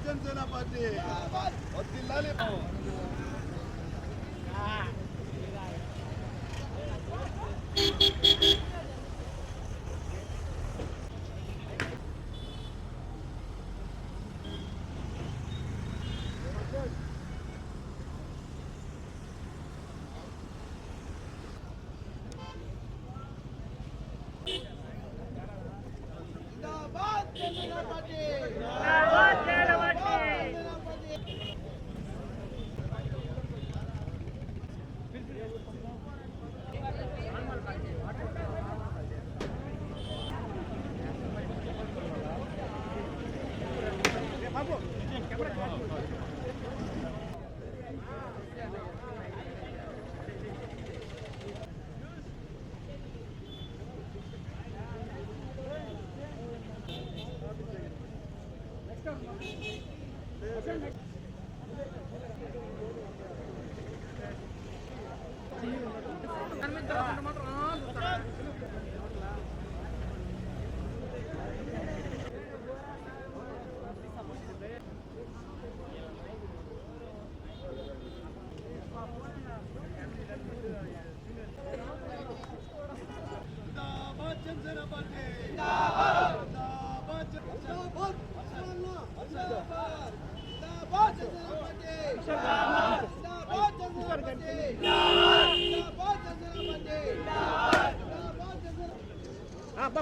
Janasena party వర్ధిల్లాలి.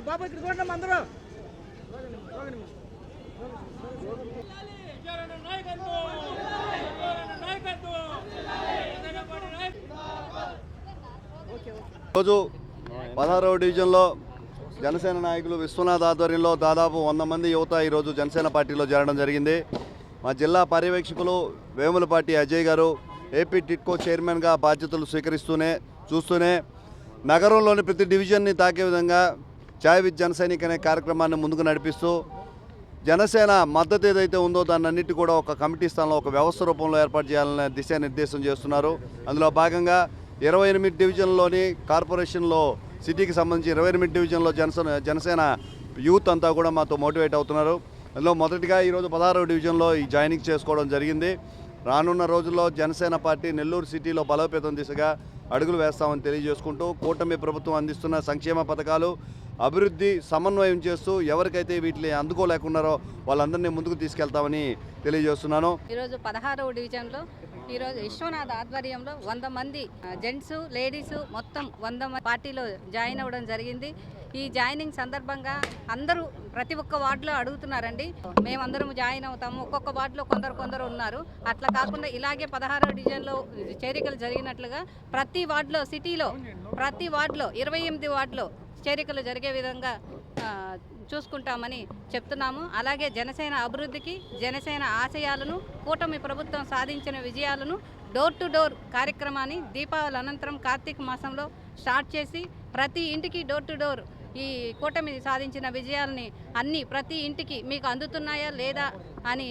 బాబా ఇక్కడ చూడండి అందరూ రోజు 16వ డివిజన్లో జనసేన నాయకులు విశ్వనాథ్ ఆధ్వర్యంలో దాదాపు 100 మంది యువత ఈరోజు జనసేన పార్టీలో చేరడం జరిగింది. మా జిల్లా పర్యవేక్షకులు వేములపాటి అజయ్ గారు ఏపీ టిట్కో చైర్మన్గా బాధ్యతలు చూస్తూనే నగరంలోని ప్రతి డివిజన్ని తాకే విధంగా ఛాయ్ విత్ జనసైనిక్ అనే కార్యక్రమాన్ని ముందుకు నడిపిస్తూ జనసేన మద్దతు ఏదైతే ఉందో దాన్ని కూడా ఒక కమిటీ స్థానంలో ఒక వ్యవస్థ రూపంలో ఏర్పాటు చేయాలనే దిశానిర్దేశం చేస్తున్నారు. అందులో భాగంగా 28 డివిజన్లోని కార్పొరేషన్లో సిటీకి సంబంధించి 28 డివిజన్లో జనసేన యూత్ అంతా కూడా మాతో మోటివేట్ అవుతున్నారు. అందులో మొదటిగా ఈరోజు 16వ డివిజన్లో ఈ జాయినింగ్ చేసుకోవడం జరిగింది. రానున్న రోజుల్లో జనసేన పార్టీ నెల్లూరు సిటీలో బలోపేతం దిశగా అడుగులు వేస్తామని తెలియజేసుకుంటూ కూటమి ప్రభుత్వం అందిస్తున్న సంక్షేమ పథకాలు అభివృద్ధి సమన్వయం చేస్తూ ఎవరికైతే వీటిని అందుకోలేకున్నారో వాళ్ళందరినీ ముందుకు తీసుకెళ్తామని తెలియజేస్తున్నాను. ఈరోజు 16వ డివిజన్లో ఈరోజు విశ్వనాథ్ ఆధ్వర్యంలో 100 మంది జెంట్స్ లేడీస్ మొత్తం 100 మంది పార్టీలో జాయిన్ అవ్వడం జరిగింది. ఈ జాయినింగ్ సందర్భంగా అందరూ ప్రతి ఒక్క వార్డులో అడుగుతున్నారండి, మేమందరం జాయిన్ అవుతాము. ఒక్కొక్క వార్డులో కొందరు ఉన్నారు. అట్లా కాకుండా ఇలాగే 16వ డివిజన్లో చేరికలు జరిగినట్లుగా ప్రతి వార్డులో సిటీలో ప్రతి వార్డులో 28 వార్డులో చేరికలు జరిగే విధంగా చూసుకుంటామని చెప్తున్నాము. అలాగే జనసేన అభివృద్ధికి జనసేన ఆశయాలను కూటమి ప్రభుత్వం సాధించిన విజయాలను డోర్ టు డోర్ కార్యక్రమాన్ని దీపావళి అనంతరం కార్తీక మాసంలో స్టార్ట్ చేసి ప్రతి ఇంటికి డోర్ టు డోర్ ఈ కూటమి సాధించిన విజయాలని అన్నీ ప్రతి ఇంటికి మీకు అందుతున్నాయా లేదా అని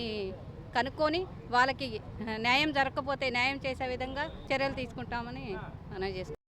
కనుక్కొని వాళ్ళకి న్యాయం జరగకపోతే న్యాయం చేసే విధంగా చర్యలు తీసుకుంటామని అనౌన్స్ చేస్తాం.